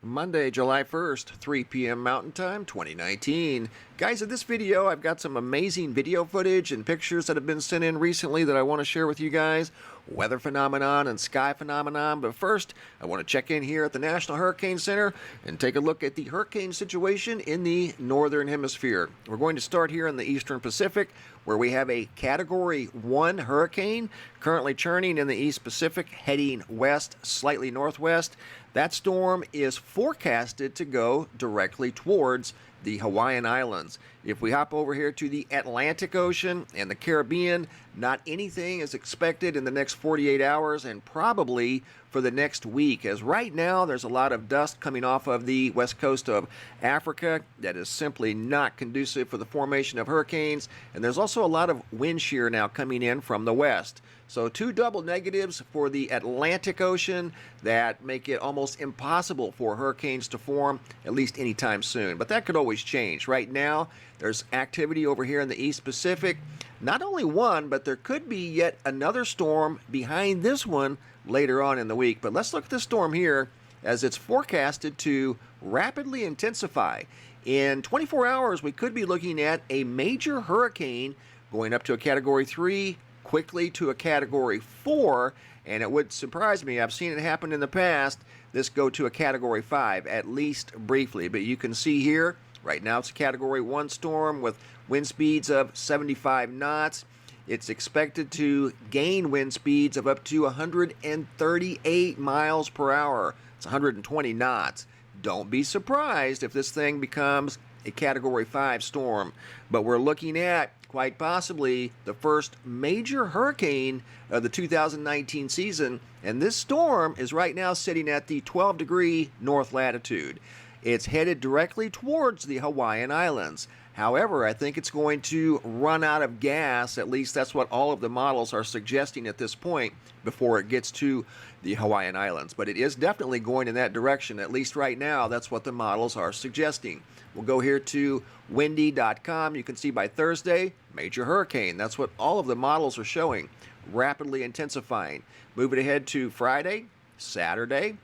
Monday, July 1st, 3 p.m. Mountain Time, 2019. Guys, in this video, I've got some amazing video footage and pictures that have been sent in recently that I want to share with you guys. Weather phenomenon and sky phenomenon. But first, I want to check in here at the National Hurricane Center and take a look at the hurricane situation in the Northern Hemisphere. We're going to start here in the Eastern Pacific, where we have a Category 1 hurricane currently churning in the East Pacific, heading west, slightly northwest. That storm is forecasted to go directly towards the Hawaiian Islands. If we hop over here to the Atlantic Ocean and the Caribbean, not anything is expected in the next 48 hours and probably for the next week, as right now there's a lot of dust coming off of the west coast of Africa that is simply not conducive for the formation of hurricanes, and there's also a lot of wind shear now coming in from the west. So two double negatives for the Atlantic Ocean that make it almost impossible for hurricanes to form, at least anytime soon. But that could always change. Right now, there's activity over here in the East Pacific. Not only one, but there could be yet another storm behind this one later on in the week. But let's look at this storm here as it's forecasted to rapidly intensify. In 24 hours, we could be looking at a major hurricane going up to a Category 3, quickly to a Category 4, and it would surprise me. I've seen it happen in the past. This go to a Category 5, at least briefly. But you can see here, right now it's a Category 1 storm with wind speeds of 75 knots. It's expected to gain wind speeds of up to 138 miles per hour. It's 120 knots. Don't be surprised if this thing becomes a Category 5 storm. But we're looking at quite possibly the first major hurricane of the 2019 season, and this storm is right now sitting at the 12-degree north latitude. It's headed directly towards the Hawaiian Islands. However, I think it's going to run out of gas. At least that's what all of the models are suggesting at this point before it gets to the Hawaiian Islands. But it is definitely going in that direction. At least right now, that's what the models are suggesting. We'll go here to windy.com. You can see by Thursday, major hurricane. That's what all of the models are showing. Rapidly intensifying. Moving ahead to Friday, Saturday,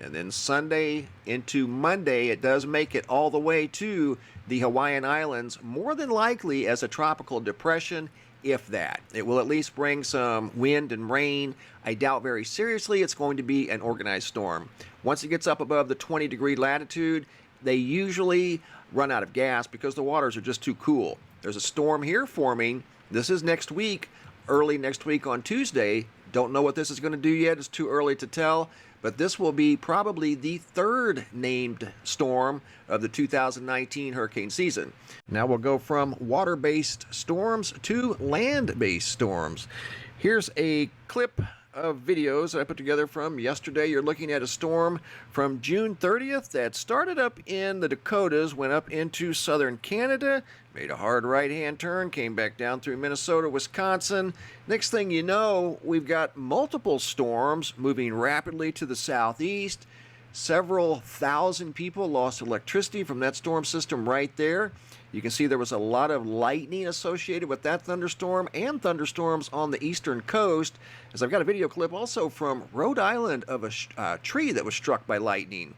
and then Sunday into Monday, it does make it all the way to the Hawaiian Islands, more than likely as a tropical depression, if that. It will at least bring some wind and rain. I doubt very seriously it's going to be an organized storm. Once it gets up above the 20-degree latitude, they usually run out of gas because the waters are just too cool. There's a storm here forming. This is next week, early next week on Tuesday. Don't know what this is going to do yet. It's too early to tell. But this will be probably the third named storm of the 2019 hurricane season. Now we'll go from water-based storms to land-based storms. Here's a clip of videos that I put together from yesterday. You're looking at a storm from June 30th that started up in the Dakotas, went up into southern Canada, made a hard right-hand turn, came back down through Minnesota, Wisconsin. Next thing you know, we've got multiple storms moving rapidly to the southeast. Several thousand people lost electricity from that storm system right there. You can see there was a lot of lightning associated with that thunderstorm and thunderstorms on the eastern coast, as I've got a video clip also from Rhode Island of a tree that was struck by lightning.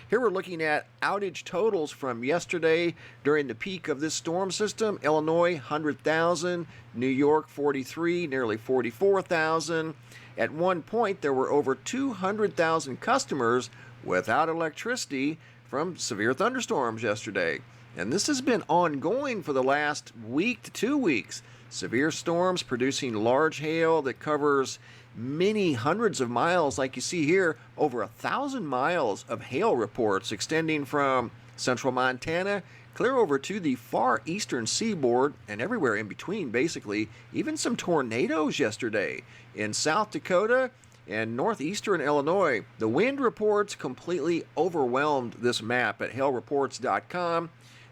Here we're looking at outage totals from yesterday during the peak of this storm system. Illinois, 100,000. New York, 43, nearly 44,000. At one point, there were over 200,000 customers without electricity from severe thunderstorms yesterday. And this has been ongoing for the last week to 2 weeks. Severe storms producing large hail that covers many hundreds of miles, like you see here, over 1,000 miles of hail reports extending from central Montana clear over to the far eastern seaboard and everywhere in between, basically. Even some tornadoes yesterday in South Dakota and northeastern Illinois. The wind reports completely overwhelmed this map at hailreports.com.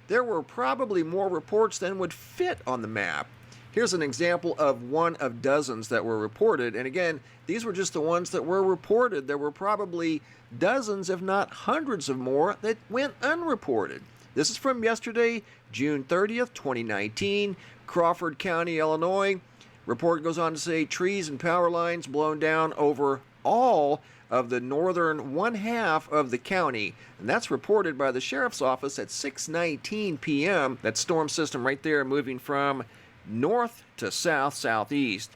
There were probably more reports than would fit on the map. Here's an example of one of dozens that were reported. And again, these were just the ones that were reported. There were probably dozens, if not hundreds of more that went unreported. This is from yesterday, June 30th, 2019, Crawford County, Illinois. Report goes on to say trees and power lines blown down over all of the northern one half of the county, and that's reported by the sheriff's office at 6:19 p.m. That storm system right there moving from north to south southeast,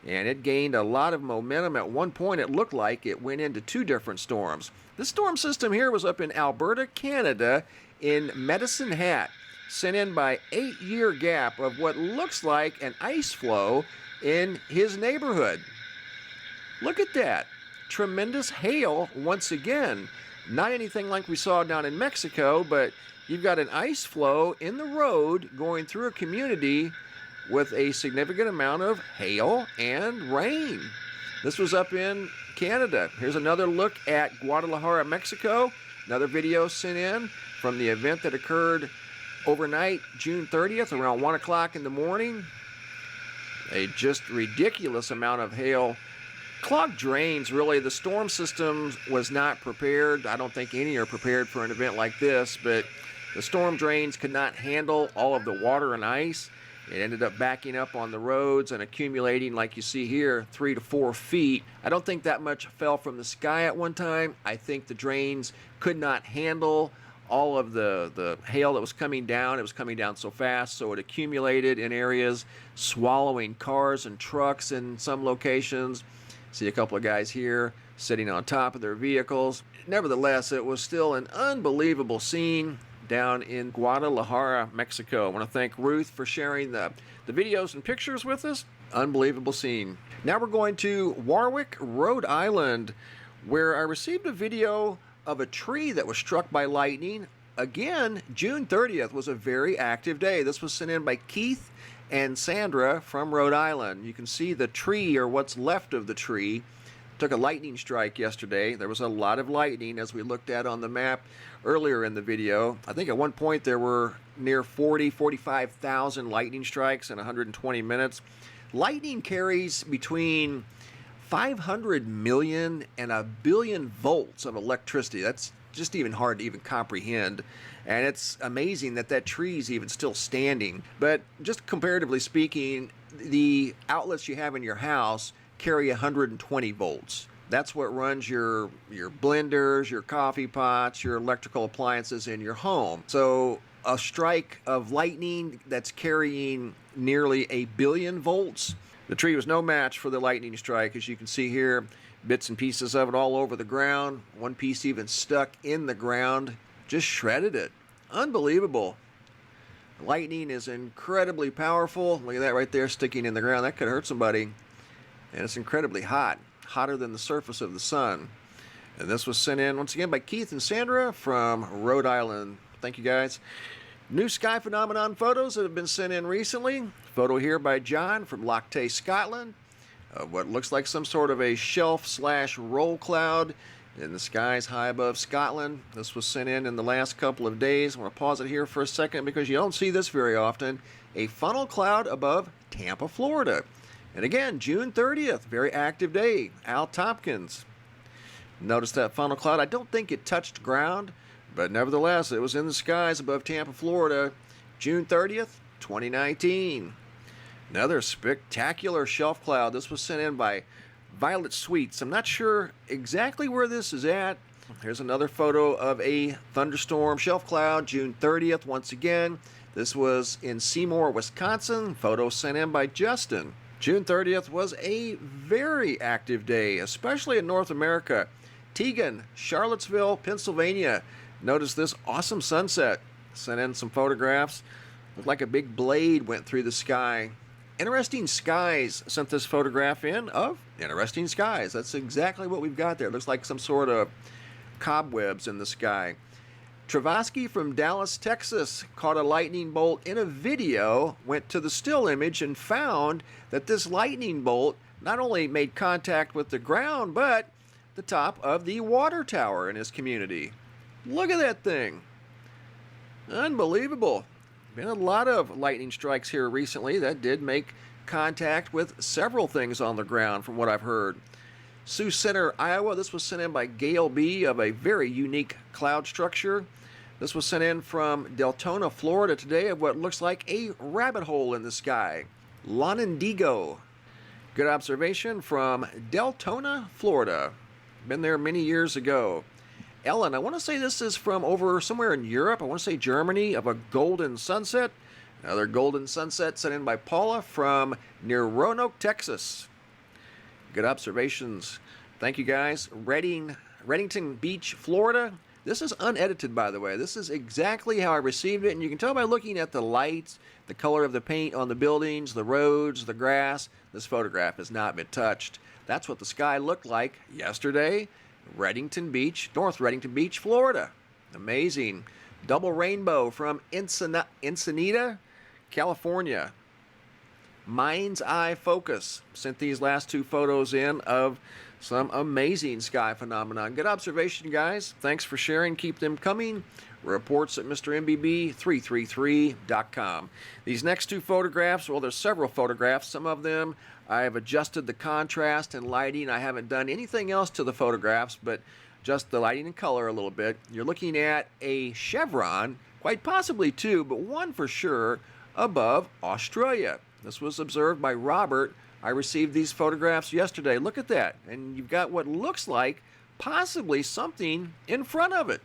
and it gained a lot of momentum. At one point it looked like it went into two different storms. This storm system here was up in Alberta, Canada, in Medicine Hat, sent in by 8-year gap of what looks like an ice flow in his neighborhood. Look at that. Tremendous hail once again. Not anything like we saw down in Mexico, but you've got an ice flow in the road going through a community with a significant amount of hail and rain. This was up in Canada. Here's another look at Guadalajara, Mexico. Another video sent in from the event that occurred overnight, June 30th, around 1 o'clock in the morning. A just ridiculous amount of hail. Clogged drains, really. The storm system was not prepared. I don't think any are prepared for an event like this, but the storm drains could not handle all of the water and ice. It ended up backing up on the roads and accumulating, like you see here, 3 to 4 feet. I don't think that much fell from the sky at one time. I think the drains could not handle all of the hail that was coming down. It was coming down so fast, so it accumulated in areas, swallowing cars and trucks in some locations. See a couple of guys here sitting on top of their vehicles. Nevertheless, it was still an unbelievable scene down in Guadalajara, Mexico. I want to thank Ruth for sharing the videos and pictures with us. Unbelievable scene. Now we're going to Warwick, Rhode Island, where I received a video of a tree that was struck by lightning. Again, June 30th was a very active day. This was sent in by Keith and Sandra from Rhode Island. You can see the tree, or what's left of the tree, took a lightning strike yesterday. There was a lot of lightning, as we looked at on the map earlier in the video. I think at one point there were near 45,000 lightning strikes in 120 minutes. Lightning carries between 500 million and 1 billion volts of electricity. That's just even hard to even comprehend. And it's amazing that that tree is even still standing. But just comparatively speaking, the outlets you have in your house carry 120 volts. That's what runs your blenders, your coffee pots, your electrical appliances in your home. So a strike of lightning that's carrying nearly 1 billion volts. The tree was no match for the lightning strike. As you can see here, bits and pieces of it all over the ground. One piece even stuck in the ground. Just shredded it. Unbelievable. Lightning is incredibly powerful. Look at that right there sticking in the ground. That could hurt somebody. And it's incredibly hot. Hotter than the surface of the sun. And this was sent in once again by Keith and Sandra from Rhode Island. Thank you guys. New sky phenomenon photos that have been sent in recently. Photo here by John from Loch Tay, Scotland. What looks like some sort of a shelf/roll cloud in the skies high above Scotland. This was sent in the last couple of days. I want to pause it here for a second because you don't see this very often. A funnel cloud above Tampa, Florida. And again, June 30th, very active day. Al Tompkins. Notice that funnel cloud. I don't think it touched ground, but nevertheless, it was in the skies above Tampa, Florida. June 30th, 2019. Another spectacular shelf cloud. This was sent in by Violet Sweets. I'm not sure exactly where this is at. Here's another photo of a thunderstorm shelf cloud, June 30th, once again. This was in Seymour, Wisconsin. Photo sent in by Justin. June 30th was a very active day, especially in North America. Teagan, Charlottesville, Pennsylvania. Notice this awesome sunset. Sent in some photographs. Looked like a big blade went through the sky. Interesting Skies sent this photograph in of Interesting Skies. That's exactly what we've got there. It looks like some sort of cobwebs in the sky. Travasky from Dallas, Texas caught a lightning bolt in a video, went to the still image and found that this lightning bolt not only made contact with the ground, but the top of the water tower in his community. Look at that thing. Unbelievable. Been a lot of lightning strikes here recently that did make contact with several things on the ground from what I've heard. Sioux Center, Iowa. This was sent in by Gail B. of a very unique cloud structure. This was sent in from Deltona, Florida today of what looks like a rabbit hole in the sky. Lonendigo. Good observation from Deltona, Florida. Been there many years ago. Ellen, I want to say this is from over somewhere in Europe. I want to say Germany, of a golden sunset. Another golden sunset sent in by Paula from near Roanoke, Texas. Good observations. Thank you guys. Reddington Beach, Florida. This is unedited, by the way. This is exactly how I received it, and you can tell by looking at the lights, the color of the paint on the buildings, the roads, the grass. This photograph has not been touched. That's what the sky looked like yesterday. Reddington Beach, North Reddington Beach, Florida. Amazing. Double rainbow from Ensenada, California. Mind's Eye Focus sent these last two photos in of some amazing sky phenomenon. Good observation, guys. Thanks for sharing. Keep them coming. Reports at MrMBB333.com. These next two photographs, well, there's several photographs. Some of them I have adjusted the contrast and lighting. I haven't done anything else to the photographs, but just the lighting and color a little bit. You're looking at a chevron, quite possibly two, but one for sure, above Australia. This was observed by Robert. I received these photographs yesterday. Look at that. And you've got what looks like possibly something in front of it.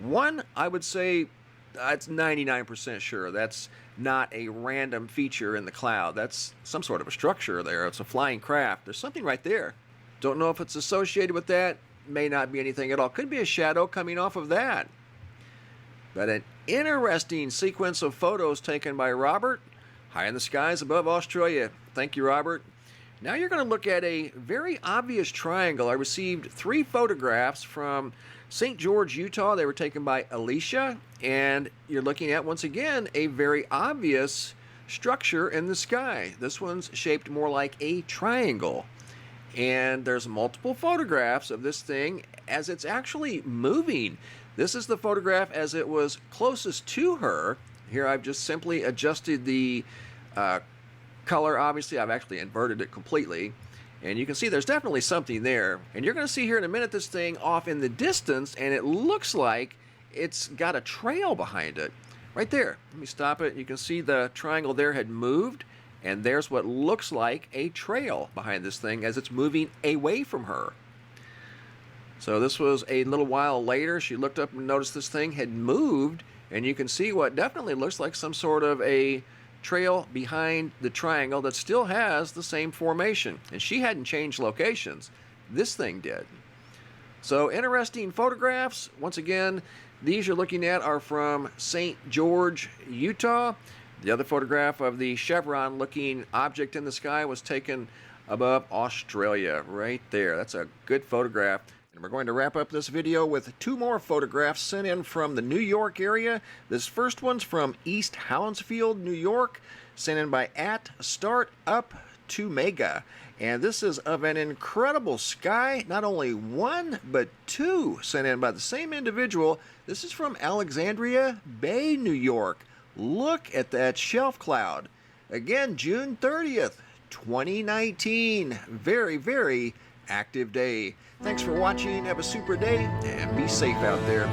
One, I would say, it's 99% sure. That's not a random feature in the cloud. That's some sort of a structure there. It's a flying craft. There's something right there. Don't know if it's associated with that. May not be anything at all. Could be a shadow coming off of that. But an interesting sequence of photos taken by Robert. High in the skies above Australia. Thank you, Robert. Now you're going to look at a very obvious triangle. I received 3 photographs from St. George, Utah. They were taken by Alicia. And you're looking at, once again, a very obvious structure in the sky. This one's shaped more like a triangle. And there's multiple photographs of this thing as it's actually moving. This is the photograph as it was closest to her. Here I've just simply adjusted the color. Obviously, I've actually inverted it completely. And you can see there's definitely something there. And you're going to see here in a minute this thing off in the distance, and it looks like it's got a trail behind it. Right there. Let me stop it. You can see the triangle there had moved, and there's what looks like a trail behind this thing as it's moving away from her. So this was a little while later. She looked up and noticed this thing had moved, and you can see what definitely looks like some sort of a trail behind the triangle that still has the same formation. And she hadn't changed locations. This thing did. So interesting photographs. Once again, these you're looking at are from St. George, Utah. The other photograph of the chevron-looking object in the sky was taken above Australia, right there. That's a good photograph. And we're going to wrap up this video with 2 more photographs sent in from the New York area. This first one's from East Hounsfield, New York, sent in by @StartUp2Mega. And this is of an incredible sky, not only 1, but 2 sent in by the same individual. This is from Alexandria Bay, New York. Look at that shelf cloud. Again, June 30th, 2019. Very, very active day. Thanks for watching. Have a super day and be safe out there.